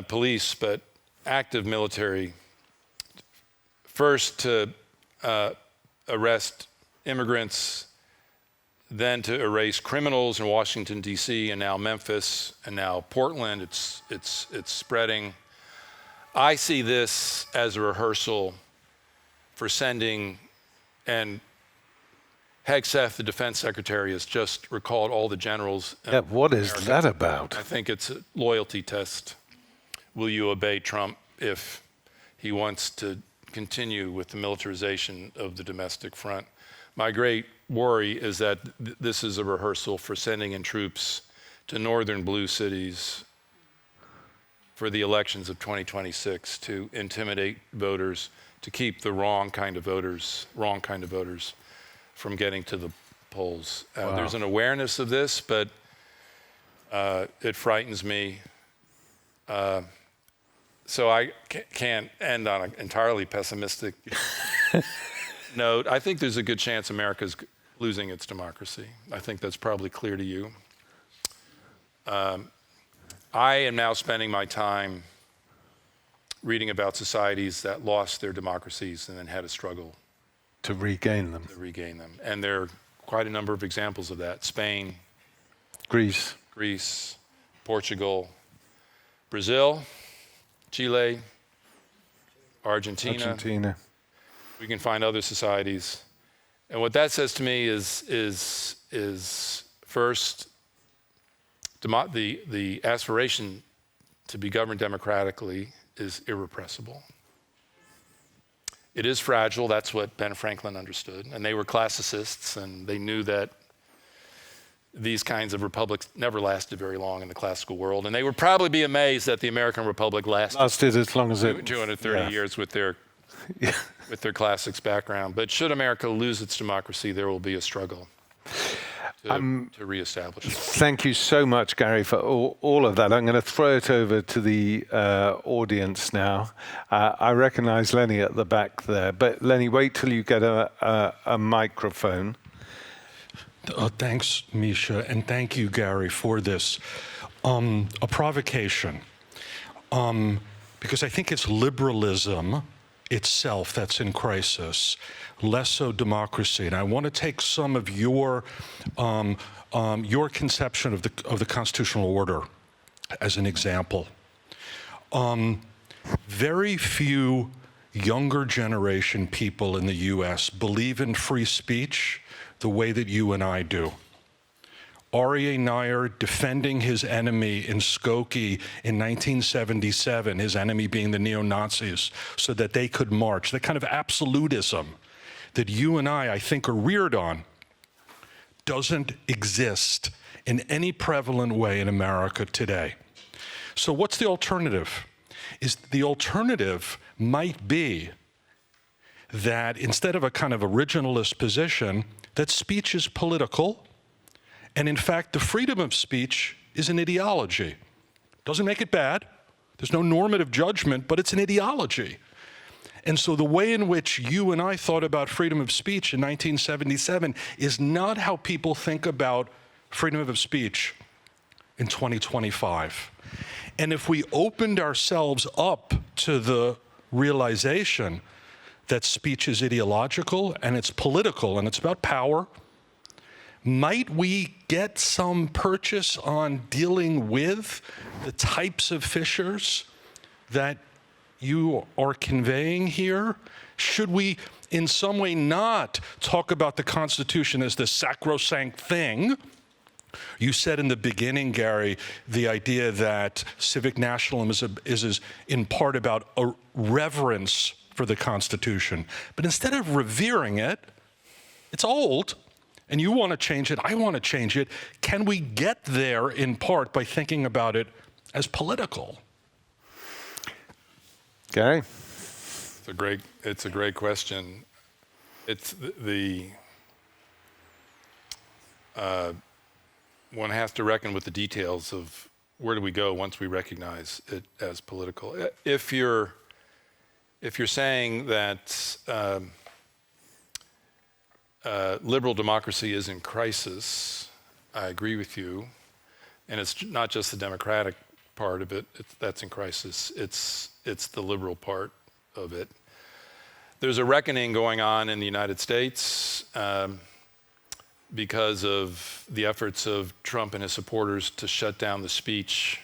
police, but active military, first to arrest immigrants, then to erase criminals in Washington, D.C., and now Memphis, and now Portland. It's spreading. I see this as a rehearsal for sending, and Hegseth, the defense secretary, has just recalled all the generals. Yeah, what is that about? I think it's a loyalty test. Will you obey Trump if he wants to continue with the militarization of the domestic front? My great worry is that this is a rehearsal for sending in troops to northern blue cities for the elections of 2026 to intimidate voters, to keep the wrong kind of voters from getting to the polls. Wow. There's an awareness of this, but it frightens me. So I can't end on an entirely pessimistic note. I think there's a good chance America's losing its democracy. I think that's probably clear to you. I am now spending my time reading about societies that lost their democracies and then had a struggle to regain them. And there are quite a number of examples of that. Spain, Greece, Portugal, Brazil, Chile, Argentina. We can find other societies. And what that says to me is first, the aspiration to be governed democratically is irrepressible. It is fragile. That's what Ben Franklin understood. And they were classicists, and they knew that these kinds of republics never lasted very long in the classical world. And they would probably be amazed that the American Republic lasted as long as it 230 years with their with their classics background. But should America lose its democracy, there will be a struggle to reestablish it. Thank you so much, Gary, for all of that. I'm going to throw it over to the audience now. I recognize Lenny at the back there, but Lenny, wait till you get a microphone. Thanks, Misha, and thank you, Gary, for this. A provocation, because I think it's liberalism itself that's in crisis, less so democracy. And I want to take some of your conception of the constitutional order as an example. Very few younger generation people in the U.S. believe in free speech the way that you and I do. Aryeh Neier defending his enemy in Skokie in 1977, his enemy being the neo-Nazis, so that they could march. The kind of absolutism that you and I think, are reared on doesn't exist in any prevalent way in America today. So what's the alternative? The alternative might be that instead of a kind of originalist position, that speech is political, And in fact, the freedom of speech is an ideology. Doesn't make it bad. There's no normative judgment, but it's an ideology. And so the way in which you and I thought about freedom of speech in 1977 is not how people think about freedom of speech in 2025. And if we opened ourselves up to the realization that speech is ideological and it's political and it's about power, might we get some purchase on dealing with the types of fissures that you are conveying here? Should we in some way not talk about the Constitution as the sacrosanct thing? You said in the beginning, Gary, the idea that civic nationalism is in part about a reverence for the Constitution. But instead of revering it, it's old, and you want to change it, I want to change it. Can we get there in part by thinking about it as political? Gary? It's a great question. It's one has to reckon with the details of where do we go once we recognize it as political. If you're saying that liberal democracy is in crisis, I agree with you, and it's not just the democratic part of it that's in crisis. It's the liberal part of it. There's a reckoning going on in the United States because of the efforts of Trump and his supporters to shut down the speech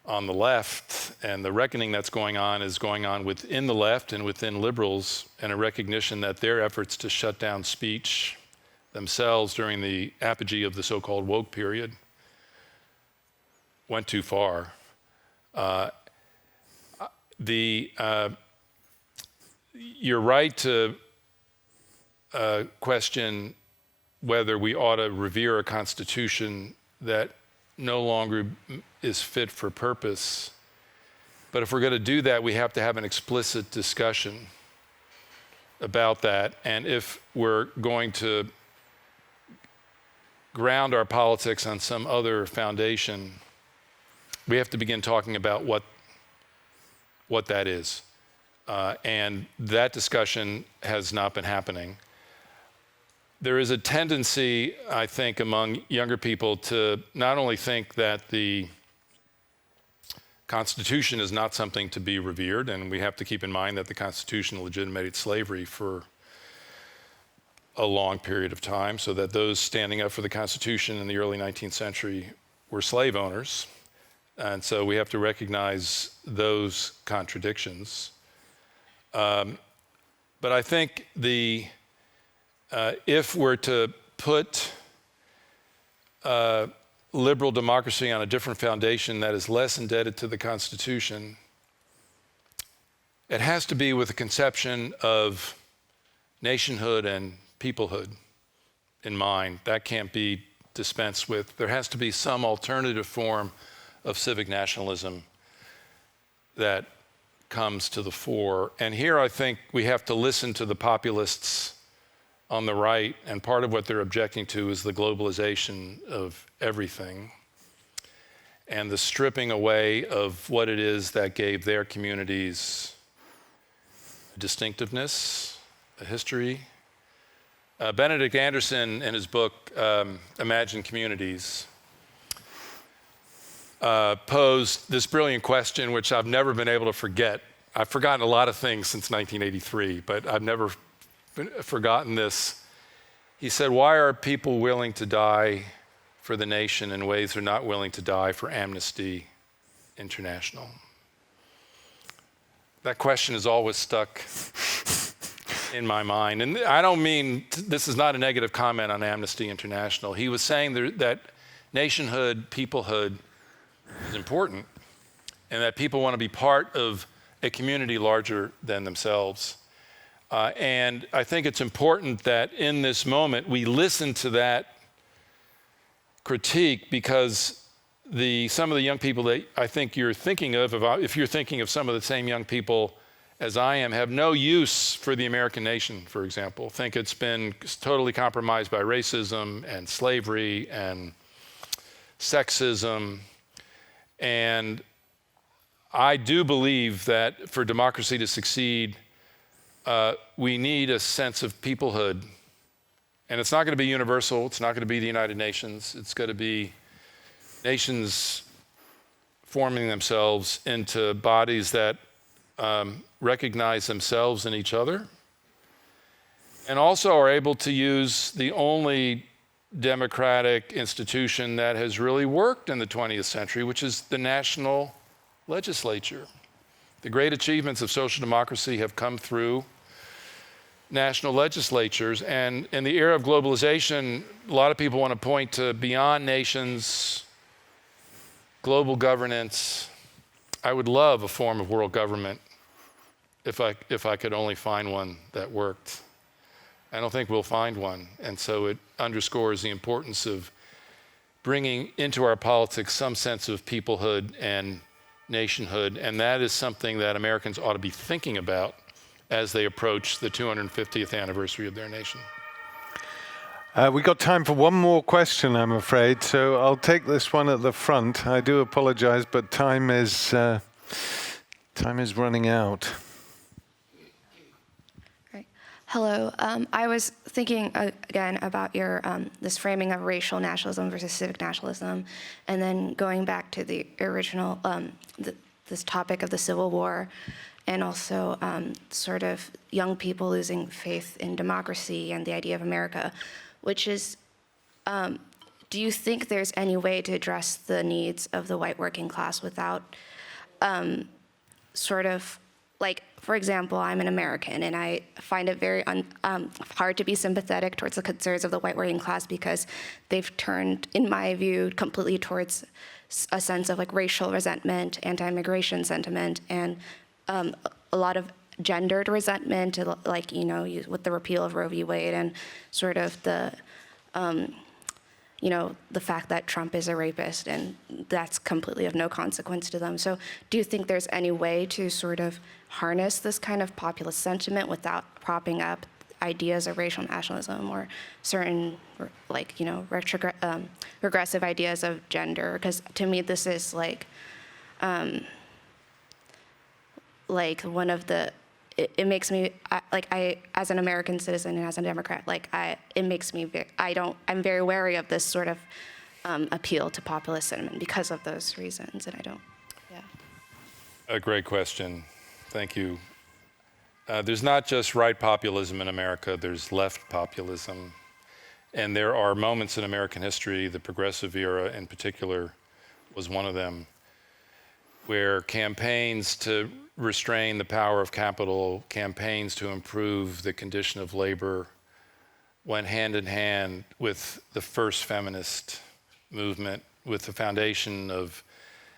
on the left. And the reckoning that's going on is going on within the left and within liberals, and a recognition that their efforts to shut down speech themselves during the apogee of the so-called woke period went too far. You're right to question whether we ought to revere a constitution that no longer is fit for purpose. But if we're going to do that, we have to have an explicit discussion about that. And if we're going to ground our politics on some other foundation, we have to begin talking about what that is. And that discussion has not been happening. There is a tendency, I think, among younger people to not only think that the Constitution is not something to be revered, and we have to keep in mind that the Constitution legitimated slavery for a long period of time, so that those standing up for the Constitution in the early 19th century were slave owners. And so we have to recognize those contradictions. But I think if we're to put liberal democracy on a different foundation that is less indebted to the Constitution, it has to be with a conception of nationhood and peoplehood in mind. That can't be dispensed with. There has to be some alternative form of civic nationalism that comes to the fore. And here I think we have to listen to the populists on the right, and part of what they're objecting to is the globalization of everything and the stripping away of what it is that gave their communities distinctiveness, a history. Benedict Anderson, in his book, Imagine Communities, posed this brilliant question, which I've never been able to forget. I've forgotten a lot of things since 1983, but I've never forgotten this. He said, why are people willing to die for the nation in ways they're not willing to die for Amnesty International? That question is always stuck in my mind. And I don't mean, this is not a negative comment on Amnesty International. He was saying that nationhood, peoplehood is important, and that people want to be part of a community larger than themselves. And I think it's important that in this moment we listen to that critique, because some of the young people that I think you're thinking of, if you're thinking of some of the same young people as I am, have no use for the American nation, for example. Think it's been totally compromised by racism and slavery and sexism. And I do believe that for democracy to succeed, we need a sense of peoplehood. And it's not going to be universal. It's not going to be the United Nations. It's going to be nations forming themselves into bodies that recognize themselves in each other, and also are able to use the only democratic institution that has really worked in the 20th century, which is the national legislature. The great achievements of social democracy have come through national legislatures, and in the era of globalization, a lot of people want to point to beyond nations, global governance. I would love a form of world government if I could only find one that worked. I don't think we'll find one, and so it underscores the importance of bringing into our politics some sense of peoplehood and nationhood, and that is something that Americans ought to be thinking about as they approach the 250th anniversary of their nation. We've got time for one more question, I'm afraid, so I'll take this one at the front. I do apologize, but time is running out. Right. Hello. I was thinking again about your this framing of racial nationalism versus civic nationalism, and then going back to the original this topic of the Civil War, and also sort of young people losing faith in democracy and the idea of America, which is, do you think there's any way to address the needs of the white working class without sort of, like, for example, I'm an American, and I find it very hard to be sympathetic towards the concerns of the white working class because they've turned, in my view, completely towards a sense of like racial resentment, anti-immigration sentiment, and a lot of gendered resentment, like, you know, with the repeal of Roe v. Wade and sort of the, you know, the fact that Trump is a rapist, and that's completely of no consequence to them. So do you think there's any way to sort of harness this kind of populist sentiment without propping up ideas of racial nationalism or certain, like, you know, regressive ideas of gender? Because to me, this is like one of the, it makes me, I, as an American citizen and as a Democrat, it makes me, I'm very wary of this sort of appeal to populist sentiment because of those reasons, and I don't, yeah. A great question. Thank you. There's not just right populism in America, there's left populism. And there are moments in American history, the progressive era in particular was one of them, where campaigns to restrain the power of capital, campaigns to improve the condition of labor, went hand in hand with the first feminist movement, with the foundation of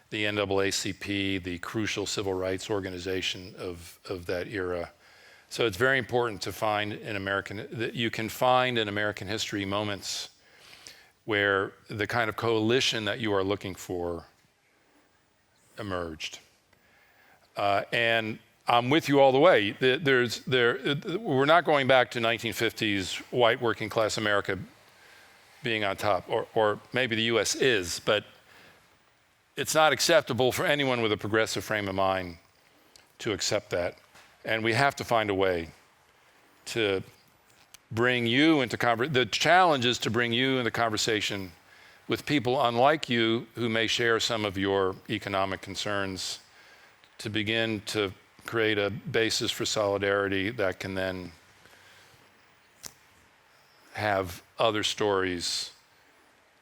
the NAACP, the crucial civil rights organization of that era. So it's very important to find that you can find in American history moments where the kind of coalition that you are looking for emerged. And I'm with you all the way. We're not going back to 1950s white working class America being on top, or maybe the US is, but it's not acceptable for anyone with a progressive frame of mind to accept that. And we have to find a way to bring you into the challenge is to bring you into conversation with people unlike you who may share some of your economic concerns, to begin to create a basis for solidarity that can then have other stories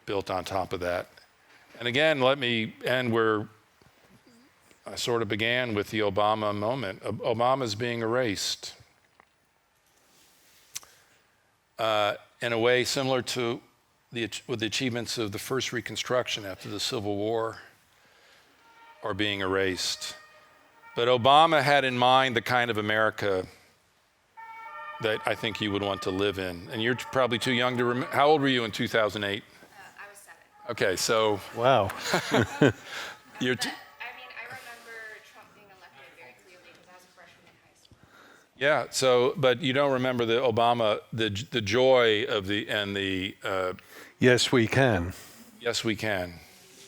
built on top of that. And again, let me end where I sort of began with the Obama moment. Obama's being erased in a way similar to with the achievements of the first Reconstruction after the Civil War are being erased. But Obama had in mind the kind of America that I think you would want to live in. And you're probably too young to remember. How old were you in 2008? I was 7. Okay, so. Wow. You're I mean, I remember Trump being elected very clearly because I was a freshman in high Yeah. So, but you don't remember the Obama, the joy of the Yes, we can. yes, we can.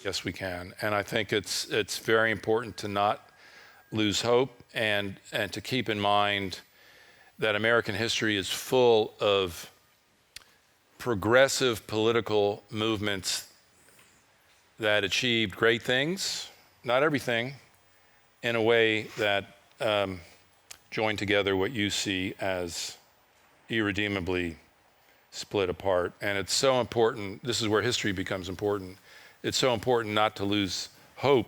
Yes, we can. And I think it's very important to not lose hope and to keep in mind that American history is full of progressive political movements that achieved great things, not everything, in a way that join together what you see as irredeemably split apart. And it's so important, this is where history becomes important. It's so important not to lose hope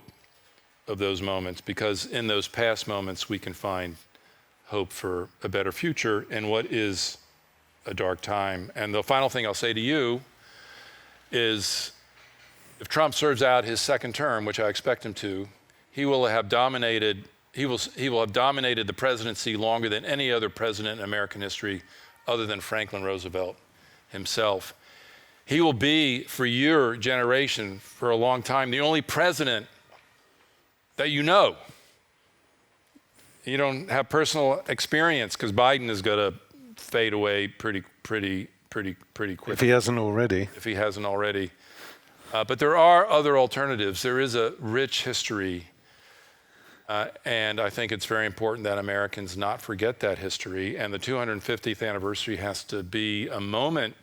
of those moments, because in those past moments we can find hope for a better future in what is a dark time. And the final thing I'll say to you is, if Trump serves out his second term, which I expect him to, he will have dominated the presidency longer than any other president in American history other than Franklin Roosevelt himself. He will be, for your generation, for a long time, the only president that you know. You don't have personal experience because Biden is going to fade away pretty quickly. If he hasn't already. If he hasn't already. But there are other alternatives. There is a rich history. And I think it's very important that Americans not forget that history. And the 250th anniversary has to be a moment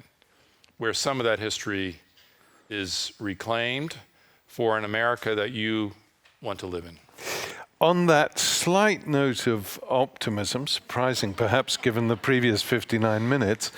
where some of that history is reclaimed for an America that you want to live in. On that slight note of optimism, surprising perhaps given the previous 59 minutes,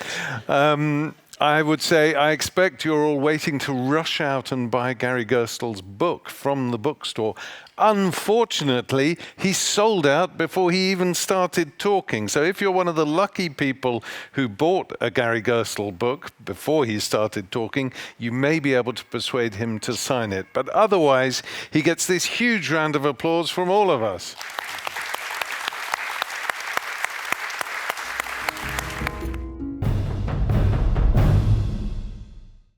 I would say I expect you're all waiting to rush out and buy Gary Gerstle's book from the bookstore. Unfortunately, he sold out before he even started talking. So if you're one of the lucky people who bought a Gary Gerstle book before he started talking, you may be able to persuade him to sign it. But otherwise, he gets this huge round of applause from all of us.